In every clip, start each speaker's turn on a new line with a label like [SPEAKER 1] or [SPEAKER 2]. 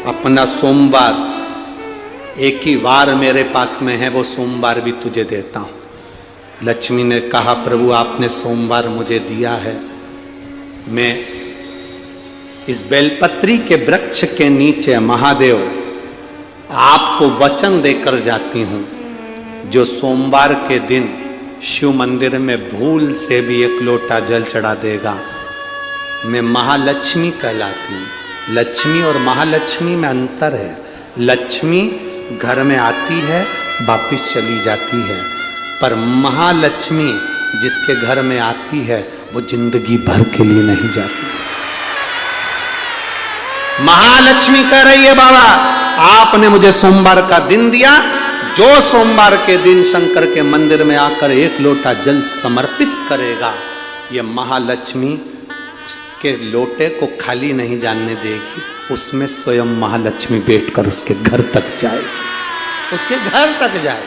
[SPEAKER 1] अपना सोमवार एक ही वार मेरे पास में है, वो सोमवार भी तुझे देता हूं। लक्ष्मी ने कहा, प्रभु आपने सोमवार मुझे दिया है, मैं इस बेलपत्री के वृक्ष के नीचे महादेव आपको वचन देकर जाती हूं, जो सोमवार के दिन शिव मंदिर में भूल से भी एक लोटा जल चढ़ा देगा, मैं महालक्ष्मी कहलाती हूं। लक्ष्मी और महालक्ष्मी में अंतर है। लक्ष्मी घर में आती है, वापिस चली जाती है, पर महालक्ष्मी जिसके घर में आती है वो जिंदगी भर के लिए नहीं जाती। महालक्ष्मी कह रही है, बाबा आपने मुझे सोमवार का दिन दिया, जो सोमवार के दिन शंकर के मंदिर में आकर एक लोटा जल समर्पित करेगा, ये महालक्ष्मी उसके लोटे को खाली नहीं जाने देगी, उसमें स्वयं महालक्ष्मी बैठकर उसके घर तक जाए, उसके घर तक जाए।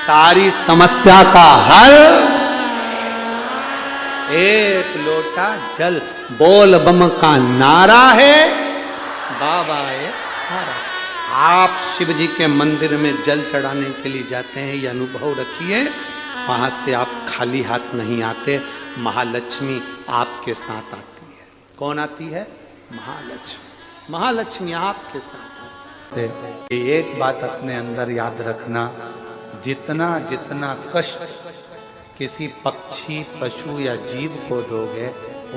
[SPEAKER 1] सारी समस्या का हल एक लोटा जल, बोल बम का नारा है, बाबा एक सारा। आप शिव जी के मंदिर में जल चढ़ाने के लिए जाते हैं, ये अनुभव रखिए, वहां से आप खाली हाथ नहीं आते, महालक्ष्मी आपके साथ आती है। कौन आती है? महालक्ष्मी। महालक्ष्मी आपके साथ आती है। एक बात अपने अंदर याद रखना, जितना जितना कष्ट किसी पक्षी, पशु या जीव को दोगे,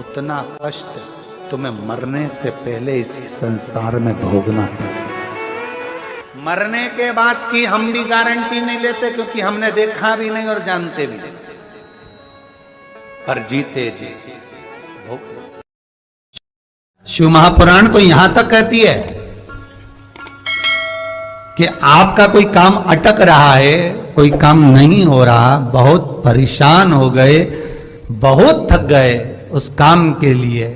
[SPEAKER 1] उतना कष्ट तुम्हें मरने से पहले इसी संसार में भोगना पड़ेगा। मरने के बाद की हम भी गारंटी नहीं लेते, क्योंकि हमने देखा भी नहीं और जानते भी नहीं, पर जीते जी भोग। शिव महापुराण तो यहां तक कहती है कि आपका कोई काम अटक रहा है, कोई काम नहीं हो रहा, बहुत परेशान हो गए, बहुत थक गए उस काम के लिए,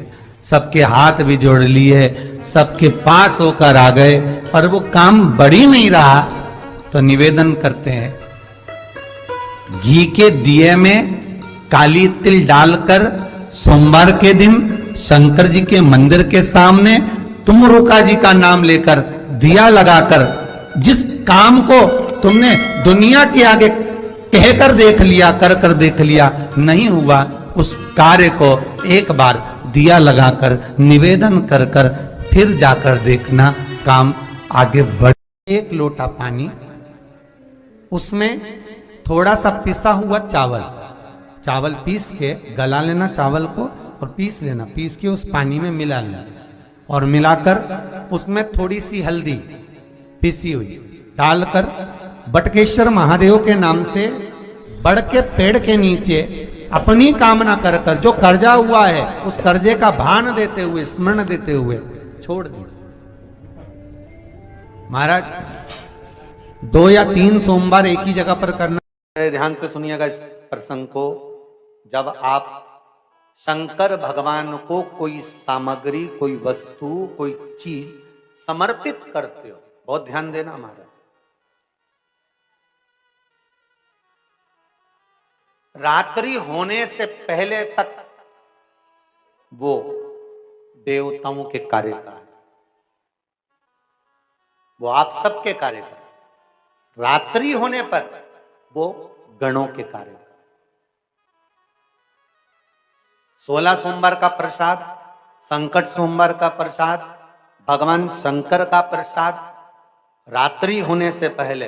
[SPEAKER 1] सबके हाथ भी जोड़ लिए, सबके पास होकर आ गए, और वो काम बढ़ ही नहीं रहा, तो निवेदन करते हैं, घी के दिए में काली तिल डालकर सोमवार के दिन शंकर जी के मंदिर के सामने तुम रुका जी का नाम लेकर दिया लगाकर, जिस काम को तुमने दुनिया के आगे कहकर देख लिया, कर देख लिया, नहीं हुआ, उस कार्य को एक बार दिया लगाकर निवेदन कर कर फिर जाकर देखना, काम आगे बढ़। एक लोटा पानी, उसमें थोड़ा सा पिसा हुआ चावल, चावल पीस के गला लेना चावल को और पीस लेना, पीस के उस पानी में मिला लेना, और मिलाकर उसमें थोड़ी सी हल्दी पिसी हुई डालकर बटकेश्वर महादेव के नाम से बड़ के पेड़ के नीचे अपनी कामना कर कर, जो कर्जा हुआ है उस कर्जे का भान देते हुए, स्मरण देते हुए छोड़ दीजिए। महाराज 2 या 3 सोमवार एक ही जगह पर करना। ध्यान से सुनिएगा इस प्रसंग को। जब आप शंकर भगवान को कोई सामग्री, कोई वस्तु, कोई चीज समर्पित करते हो, बहुत ध्यान देना महाराज, रात्रि होने से पहले तक वो देवताओं के कार्य का है, वो आप सबके कार्य का है। रात्रि होने पर वो गणों के कार्य का। 16 सोमवार का प्रसाद, संकट सोमवार का प्रसाद, भगवान शंकर का प्रसाद रात्रि होने से पहले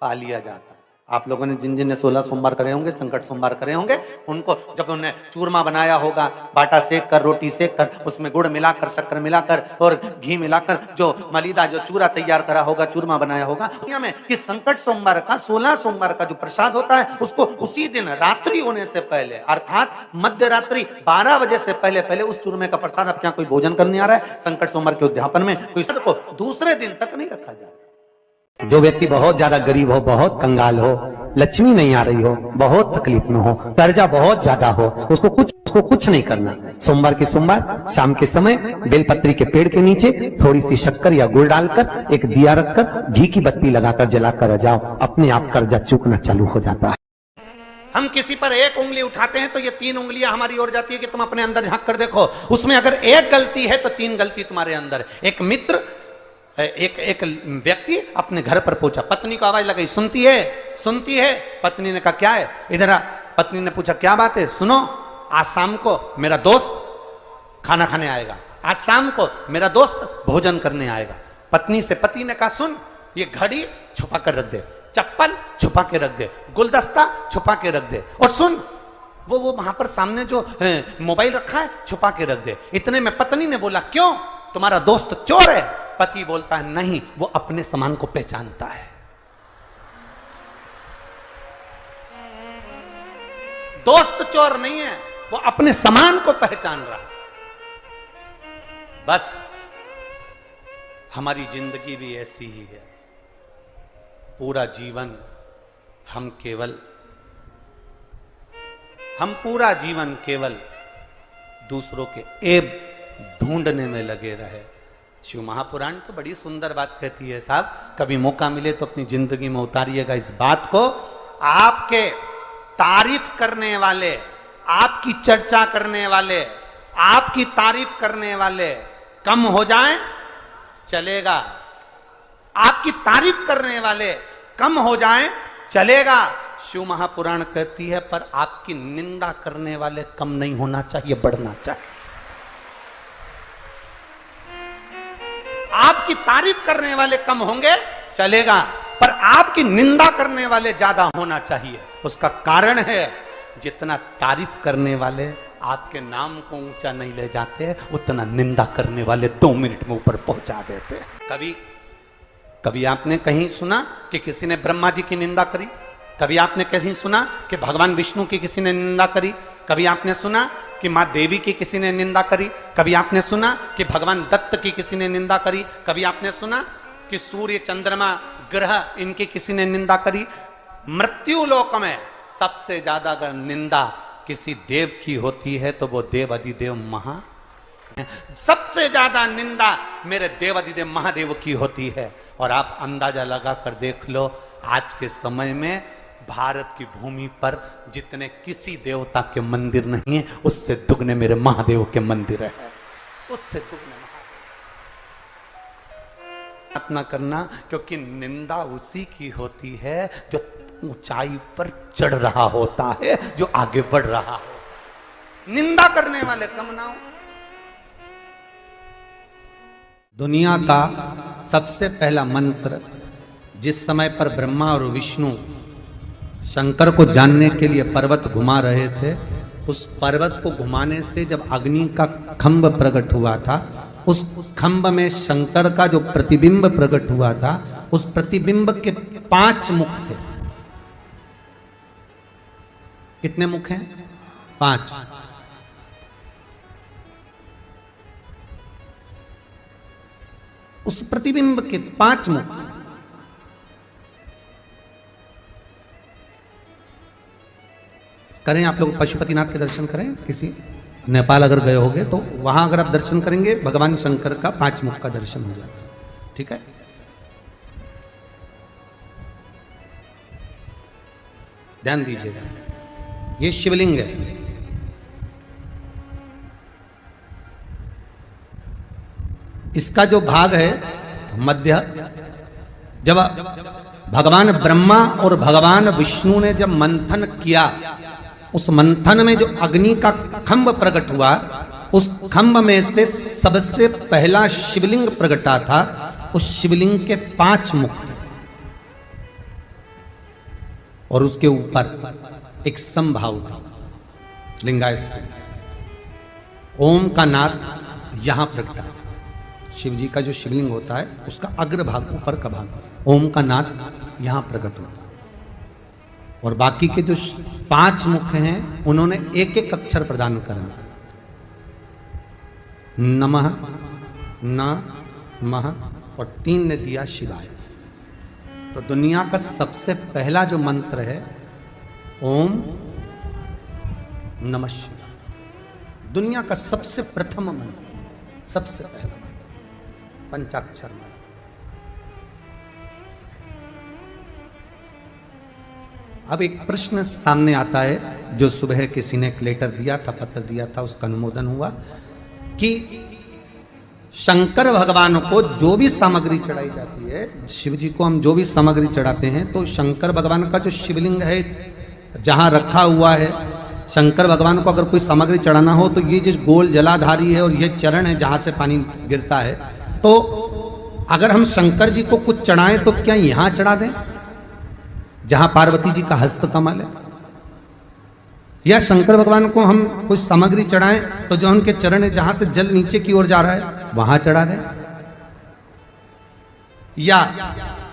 [SPEAKER 1] पा लिया जाता है। आप लोगों ने जिन जिन ने 16 सोमवार करे होंगे, संकट सोमवार करे होंगे, उनको जब उन्होंने चूरमा बनाया होगा, बाटा सेक कर, रोटी सेक कर, उसमें गुड़ मिलाकर, शक्कर मिलाकर और घी मिलाकर जो मलीदा, जो चूरा तैयार करा होगा, चूरमा बनाया होगा, दुनिया में कि संकट सोमवार का, 16 सोमवार का जो प्रसाद होता है, उसको उसी दिन रात्रि होने से पहले, अर्थात मध्य रात्रि 12 बजे से पहले पहले उस चूरमे का प्रसाद, अब क्या कोई भोजन करने आ रहा है संकट सोमवार के उद्यापन में, कोई को दूसरे दिन तक नहीं रखा जाए।
[SPEAKER 2] जो व्यक्ति बहुत ज्यादा गरीब हो, बहुत कंगाल हो, लक्ष्मी नहीं आ रही हो, बहुत तकलीफ में हो, कर्जा बहुत ज्यादा हो, उसको कुछ नहीं करना। सोमवार के सोमवार शाम के समय बेलपत्री के पेड़ के नीचे थोड़ी सी शक्कर या गुड़ डालकर एक दिया रखकर घी की बत्ती लगाकर जलाकर जाओ, अपने आप कर्जा चूकना चालू हो जाता है।
[SPEAKER 1] हम किसी पर एक उंगली उठाते हैं तो ये 3 उंगलियां हमारी ओर जाती है कि तुम अपने अंदर झांक कर देखो, उसमें अगर एक गलती है तो 3 गलती तुम्हारे अंदर। एक मित्र एक एक व्यक्ति अपने घर पर पहुंचा, पत्नी को आवाज लगाई, सुनती है, सुनती है। पत्नी ने कहा क्या है, इधर आ। पत्नी ने पूछा क्या बात है, सुनो, आज शाम को मेरा दोस्त खाना खाने आएगा, आज शाम को मेरा दोस्त भोजन करने आएगा। पत्नी से पति ने कहा सुन, ये घड़ी छुपा कर रख दे, चप्पल छुपा के रख दे, गुलदस्ता छुपा के रख दे, और सुन वो वहां पर सामने जो मोबाइल रखा है छुपा के रख दे। इतने में पत्नी ने बोला क्यों, तुम्हारा दोस्त चोर है? पति बोलता है नहीं, वो अपने सामान को पहचानता है। दोस्त चोर नहीं है, वो अपने सामान को पहचान रहा। बस हमारी जिंदगी भी ऐसी ही है। पूरा जीवन हम पूरा जीवन केवल दूसरों के ऐब ढूंढने में लगे रहे। शिव महापुराण तो बड़ी सुंदर बात कहती है साहब, कभी मौका मिले तो अपनी जिंदगी में उतारिएगा इस बात को। आपके तारीफ करने वाले, आपकी चर्चा करने वाले, आपकी तारीफ करने वाले कम हो जाएं चलेगा, आपकी तारीफ करने वाले कम हो जाएं चलेगा। शिव महापुराण कहती है पर आपकी निंदा करने वाले कम नहीं होना चाहिए, बढ़ना चाहिए। आपकी तारीफ करने वाले कम होंगे चलेगा, पर आपकी निंदा करने वाले ज्यादा होना चाहिए। उसका कारण है जितना तारीफ करने वाले आपके नाम को ऊंचा नहीं ले जाते, उतना निंदा करने वाले 2 मिनट में ऊपर पहुंचा देते। कभी आपने कहीं सुना कि किसी ने ब्रह्मा जी की निंदा करी? कभी आपने कहीं सुना कि भगवान विष्णु की किसी ने निंदा करी? कभी आपने सुना कि मां देवी की किसी ने निंदा करी? कभी आपने सुना कि भगवान दत्त की किसी ने निंदा करी? कभी आपने सुना कि सूर्य चंद्रमा ग्रह इनकी किसी ने निंदा करी? मृत्यु लोक में सबसे ज्यादा अगर निंदा किसी देव की होती है तो वो देव अधिदेव महा, सबसे ज्यादा निंदा मेरे देव अधिदेव महादेव की होती है। और आप अंदाजा लगा कर देख लो, आज के समय में भारत की भूमि पर जितने किसी देवता के मंदिर नहीं है, उससे दुगने मेरे महादेव के मंदिर है, उससे दुगने प्रार्थना करना, क्योंकि निंदा उसी की होती है जो ऊंचाई पर चढ़ रहा होता है, जो आगे बढ़ रहा हो। निंदा करने वाले कम ना हो। दुनिया का सबसे पहला मंत्र जिस समय पर ब्रह्मा और विष्णु शंकर को जानने के लिए पर्वत घुमा रहे थे, उस पर्वत को घुमाने से जब अग्नि का खंभ प्रकट हुआ था, उस खंभ में शंकर का जो प्रतिबिंब प्रकट हुआ था, उस प्रतिबिंब के 5 मुख थे। कितने मुख हैं? 5। उस प्रतिबिंब के 5 मुख, करें आप लोग पशुपतिनाथ के दर्शन करें, किसी नेपाल अगर गए होंगे तो वहां अगर आप दर्शन करेंगे भगवान शंकर का 5 मुख का दर्शन हो जाता है। ठीक है, ध्यान दीजिएगा, ये शिवलिंग है। इसका जो भाग है मध्य, जब भगवान ब्रह्मा और भगवान विष्णु ने जब मंथन किया, उस मंथन में जो अग्नि का खंभ प्रकट हुआ, उस खंभ में से सबसे पहला शिवलिंग प्रकटा था। उस शिवलिंग के 5 मुख थे और उसके ऊपर एक समभाव था, लिंगायत। ओम का नाद यहां प्रकटा था। शिव जी का जो शिवलिंग होता है उसका अग्रभाग, ऊपर का भाग, ओम का नाद यहां प्रकट होता है। और बाकी के जो 5 मुख हैं उन्होंने एक एक अक्षर प्रदान करा, नमः, नमः, और 3 ने दिया शिवाय। तो दुनिया का सबसे पहला जो मंत्र है ओम नमः शिवाय, दुनिया का सबसे प्रथम मंत्र, सबसे पहला पंचाक्षर मंत्र। अब एक प्रश्न सामने आता है, जो सुबह किसी ने एक लेटर दिया था, पत्र दिया था, उसका अनुमोदन हुआ कि शंकर भगवान को जो भी सामग्री चढ़ाई जाती है, शिव जी को हम जो भी सामग्री चढ़ाते हैं, तो शंकर भगवान का जो शिवलिंग है जहाँ रखा हुआ है, शंकर भगवान को अगर कोई सामग्री चढ़ाना हो तो ये जो गोल जलाधारी है और ये चरण है जहाँ से पानी गिरता है, तो अगर हम शंकर जी को कुछ चढ़ाएं तो क्या यहाँ चढ़ा दें जहाँ पार्वती जी का हस्त कमल है, या शंकर भगवान को हम कुछ सामग्री चढ़ाएं तो जो उनके चरण है जहां से जल नीचे की ओर जा रहा है वहां चढ़ा दें, या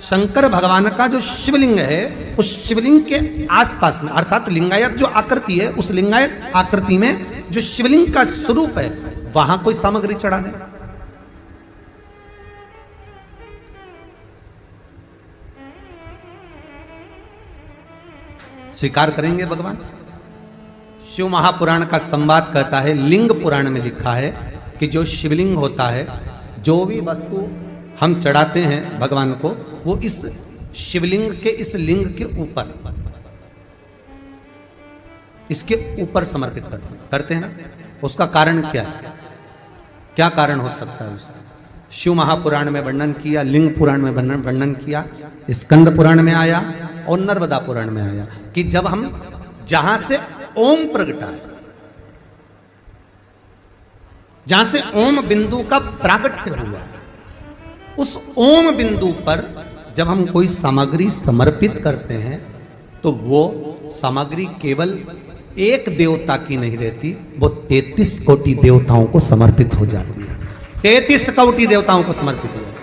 [SPEAKER 1] शंकर भगवान का जो शिवलिंग है उस शिवलिंग के आसपास में, अर्थात लिंगायत जो आकृति है उस लिंगायत आकृति में जो शिवलिंग का स्वरूप है वहां कोई सामग्री चढ़ा दें। स्वीकार करेंगे भगवान? शिव महापुराण का संवाद कहता है, लिंग पुराण में लिखा है कि जो शिवलिंग होता है, जो भी वस्तु हम चढ़ाते हैं भगवान को, वो इस शिवलिंग के इस लिंग के ऊपर, इसके ऊपर समर्पित करते हैं ना। उसका कारण क्या है? क्या कारण हो सकता है उसका? शिव महापुराण में वर्णन किया, लिंग पुराण में वर्णन किया, स्कंद पुराण में आया और नर्मदा पुराण में आया कि जब हम जहां से ओम प्रगटा है, जहां से ओम बिंदु का प्रागट्य हुआ है, उस ओम बिंदु पर जब हम कोई सामग्री समर्पित करते हैं तो वो सामग्री केवल एक देवता की नहीं रहती, वो 33 कोटि देवताओं को समर्पित हो जाती है। 33 कोटि देवताओं को समर्पित हो जाती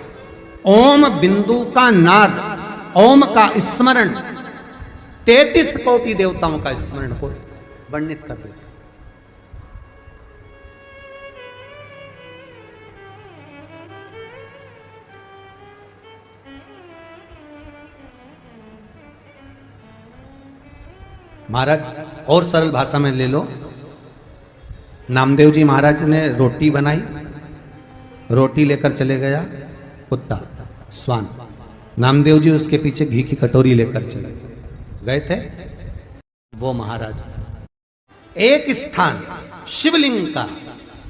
[SPEAKER 1] है। ओम बिंदु का नाद, ओम का स्मरण 33 कोटि देवताओं का स्मरण को वर्णित कर देता। महाराज और सरल भाषा में ले लो, नामदेव जी महाराज ने रोटी बनाई, रोटी लेकर चले गया कुत्ता स्वान, नामदेव जी उसके पीछे घी की कटोरी लेकर चले गए थे। वो महाराज एक स्थान शिवलिंग का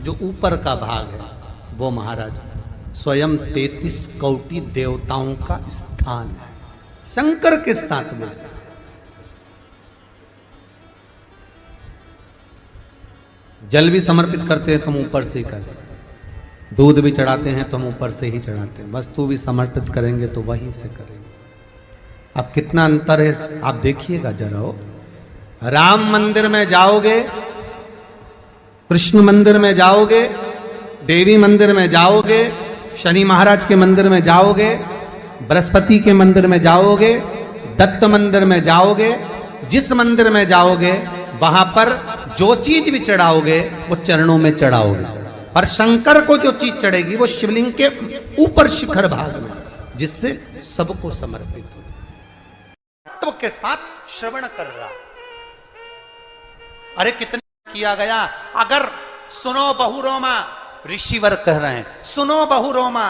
[SPEAKER 1] जो ऊपर का भाग है, वो महाराज स्वयं 33 कोटि देवताओं का स्थान है, शंकर के साथ में। जल भी समर्पित करते हैं तो हम ऊपर से ही करते हैं, दूध भी चढ़ाते हैं तो हम ऊपर से ही चढ़ाते हैं, वस्तु भी समर्पित करेंगे तो वहीं से करेंगे। अब कितना अंतर है आप देखिएगा जरा। हो राम मंदिर में जाओगे, कृष्ण मंदिर में जाओगे, देवी मंदिर में जाओगे, शनि महाराज के मंदिर में जाओगे, बृहस्पति के मंदिर में जाओगे, दत्त मंदिर में जाओगे, जिस मंदिर में जाओगे वहां पर जो चीज भी चढ़ाओगे वो चरणों में चढ़ाओगे, पर शंकर को जो चीज चढ़ेगी वो शिवलिंग के ऊपर शिखर भाग में, जिससे सबको समर्पित हो। तत्व के साथ श्रवण कर रहा, अरे कितना किया गया। अगर सुनो बहुरोमा, ऋषिवर कह रहे हैं, सुनो बहुरोमा,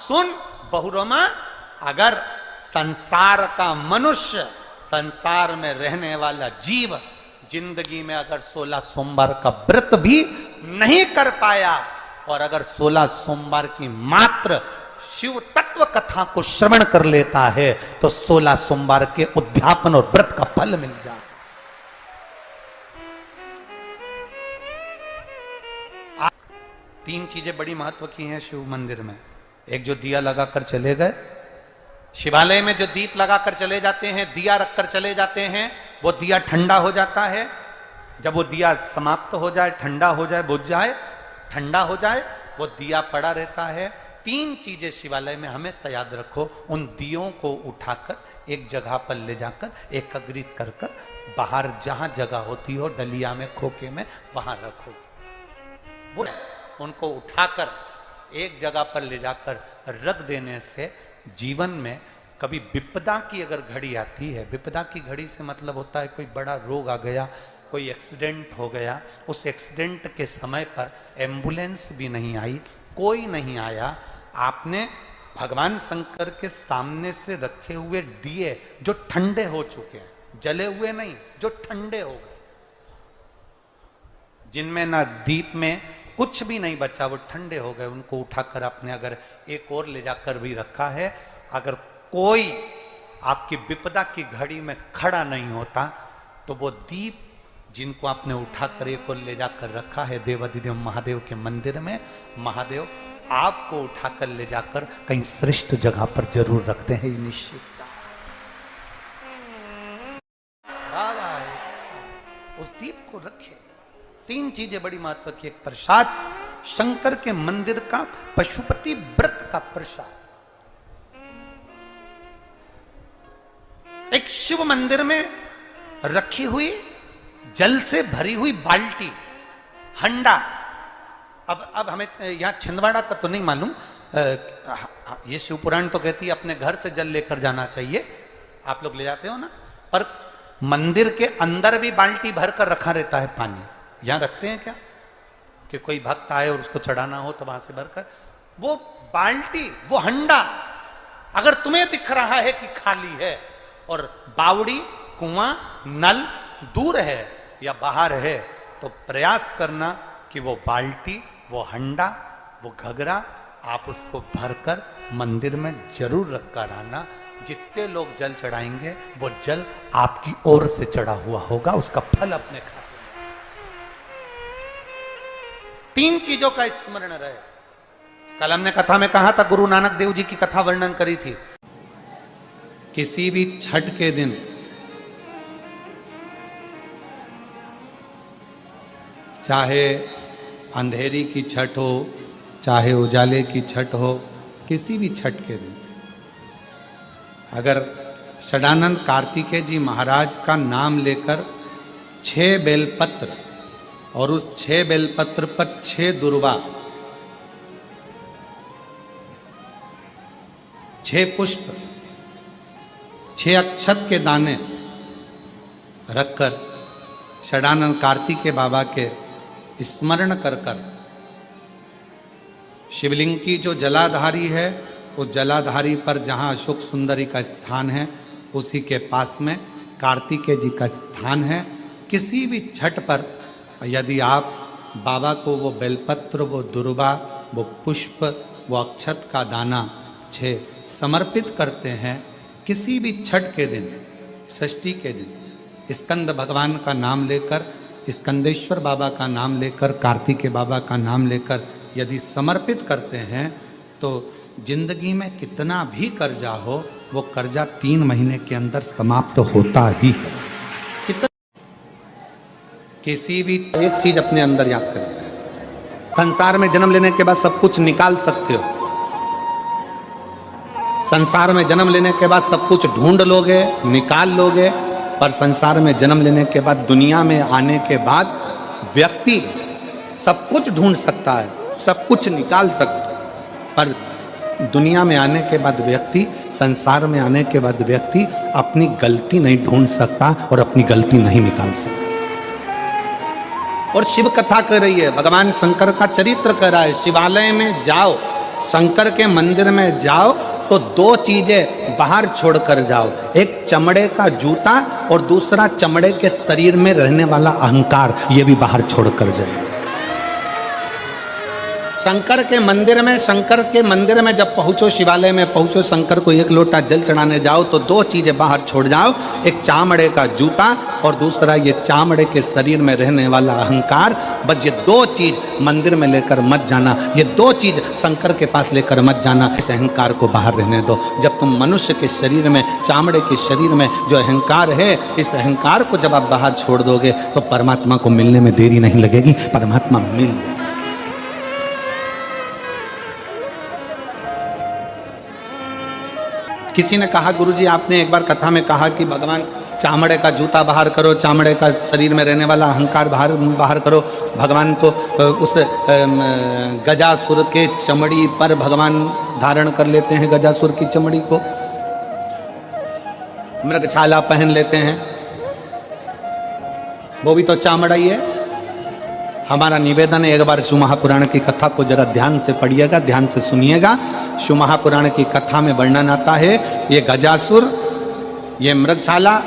[SPEAKER 1] सुन बहुरोमा, अगर संसार का मनुष्य, संसार में रहने वाला जीव जिंदगी में अगर 16 सोमवार का व्रत भी नहीं कर पाया और अगर 16 सोमवार की मात्र शिव तत्व कथा को श्रवण कर लेता है तो 16 सोमवार के उद्यापन और व्रत का फल मिल जाए। तीन चीजें बड़ी महत्व की हैं शिव मंदिर में। एक जो दिया लगाकर चले गए, शिवालय में जो दीप लगाकर चले जाते हैं, दिया रखकर चले जाते हैं, वो दिया ठंडा हो जाता है। जब वो दिया समाप्त हो जाए, ठंडा हो जाए, बुझ जाए, ठंडा हो जाए, वो दिया पड़ा रहता है। तीन चीजें शिवालय में हमेशा याद रखो। उन दियों को उठाकर एक जगह पर ले जाकर एकत्रित कर कर बाहर जहां जगह होती हो, डलिया में, खोखे में, वहां रखो। वो उनको उठाकर एक जगह पर ले जाकर रख देने से जीवन में कभी विपदा की अगर घड़ी आती है, विपदा की घड़ी से मतलब होता है कोई बड़ा रोग आ गया, कोई एक्सीडेंट हो गया, उस एक्सीडेंट के समय पर एम्बुलेंस भी नहीं आई, कोई नहीं आया, आपने भगवान शंकर के सामने से रखे हुए दिए जो ठंडे हो चुके हैं, जले हुए नहीं, जो ठंडे हो गए, जिनमें ना दीप में कुछ भी नहीं बचा, वो ठंडे हो गए। उनको उठाकर आपने अगर एक और ले जाकर भी रखा है, अगर कोई आपकी विपदा की घड़ी में खड़ा नहीं होता तो वो दीप जिनको आपने उठाकर एक और ले जाकर रखा है देवाधिदेव महादेव के मंदिर में, महादेव आपको उठाकर ले जाकर कहीं श्रेष्ठ जगह पर जरूर रखते हैं, ये निश्चित। उस दीप को रखे। 3 चीजें बड़ी महत्व की, एक प्रसाद, शंकर के मंदिर का पशुपति व्रत का प्रसाद, एक शिव मंदिर में रखी हुई जल से भरी हुई बाल्टी, हंडा। अब हमें यहां छिंदवाड़ा का तो नहीं मालूम, ये शिव पुराण तो कहती है अपने घर से जल लेकर जाना चाहिए, आप लोग ले जाते हो ना, पर मंदिर के अंदर भी बाल्टी भर कर रखा रहता है पानी। यहां रखते हैं क्या कि कोई भक्त आए और उसको चढ़ाना हो तो वहां से भरकर, वो बाल्टी, वो हंडा अगर तुम्हें दिख रहा है कि खाली है और बावड़ी, कुआं, नल दूर है या बाहर है, तो प्रयास करना कि वो बाल्टी, वो हंडा, वो घगरा आप उसको भरकर मंदिर में जरूर रखकर आना। जितने लोग जल चढ़ाएंगे वो जल आपकी ओर से चढ़ा हुआ होगा, उसका फल अपने खाते में। 3 चीजों का स्मरण रहे। कल हमने कथा में कहा था, गुरु नानक देव जी की कथा वर्णन करी थी। किसी भी छठ के दिन चाहे अंधेरी की छठ हो, चाहे उजाले की छठ हो, किसी भी छठ के दिन अगर षडानंद कार्तिकेय जी महाराज का नाम लेकर 6 बेलपत्र और उस 6 बेलपत्र पर 6 दुर्वा, 6 पुष्प, 6 अक्षत के दाने रखकर षडानंद कार्तिकेय बाबा के स्मरण कर कर शिवलिंग की जो जलाधारी है, उस जलाधारी पर जहाँ अशोक सुंदरी का स्थान है उसी के पास में कार्तिकेय जी का स्थान है। किसी भी छठ पर यदि आप बाबा को वो बेलपत्र, वो दुर्वा, वो पुष्प, वो अक्षत का दाना 6 समर्पित करते हैं, किसी भी छठ के दिन, षष्ठी के दिन स्कंद भगवान का नाम लेकर, स्कंदेश्वर बाबा का नाम लेकर, कार्तिकेय बाबा का नाम लेकर यदि समर्पित करते हैं तो जिंदगी में कितना भी कर्जा हो, वो कर्जा 3 महीने के अंदर समाप्त होता ही है। किसी भी एक चीज अपने अंदर याद करिए, संसार में जन्म लेने के बाद सब कुछ निकाल सकते हो, संसार में जन्म लेने के बाद सब कुछ ढूंढ लोगे, निकाल लोगे, पर संसार में जन्म लेने के बाद, दुनिया में आने के बाद व्यक्ति सब कुछ ढूंढ सकता है, सब कुछ निकाल सकता है, पर दुनिया में आने के बाद व्यक्ति, संसार में आने के बाद व्यक्ति अपनी गलती नहीं ढूंढ सकता और अपनी गलती नहीं निकाल सकता। और शिव कथा कर रही है, भगवान शंकर का चरित्र कर रहा है। शिवालय में जाओ, शंकर के मंदिर में जाओ तो 2 चीजें बाहर छोड़कर जाओ, एक चमड़े का जूता और दूसरा चमड़े के शरीर में रहने वाला अहंकार, ये भी बाहर छोड़कर जाए। शंकर के मंदिर में जब पहुंचो, शिवालय में पहुंचो, शंकर को 1 लोटा जल चढ़ाने जाओ तो 2 चीजें बाहर छोड़ जाओ, एक चामड़े का जूता और दूसरा ये चामड़े के शरीर में रहने वाला अहंकार। बस ये 2 चीज मंदिर में लेकर मत जाना, ये 2 चीज शंकर के पास लेकर मत जाना। इस अहंकार को बाहर रहने दो। जब तुम मनुष्य के शरीर में, चामड़े के शरीर में जो अहंकार है, इस अहंकार को जब आप बाहर छोड़ दोगे तो परमात्मा को मिलने में देरी नहीं लगेगी, परमात्मा मिल। किसी ने कहा, गुरुजी आपने एक बार कथा में कहा कि भगवान चामड़े का जूता बाहर करो, चामड़े का शरीर में रहने वाला अहंकार बाहर करो। भगवान तो उस गजासुर के चमड़ी पर भगवान धारण कर लेते हैं, गजासुर की चमड़ी को मृगछाला पहन लेते हैं, वो भी तो चामड़ा ही है। हमारा निवेदन है, एक बार शिव महापुराण की कथा को जरा ध्यान से पढ़िएगा, ध्यान से सुनिएगा। शिव महापुराण की कथा में वर्णन आता है, ये गजासुर, ये मृगछाला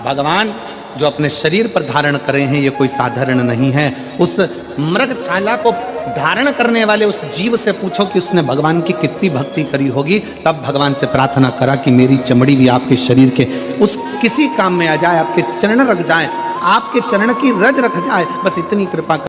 [SPEAKER 1] भगवान जो अपने शरीर पर धारण करे हैं, ये कोई साधारण नहीं है। उस मृगछाला को धारण करने वाले उस जीव से पूछो कि उसने भगवान की कितनी भक्ति करी होगी। तब भगवान से प्रार्थना करा कि मेरी चमड़ी भी आपके शरीर के उस किसी काम में आ जाए, आपके चरण रख जाए, आपके चरण की रज रख जाए, बस इतनी कृपा कर।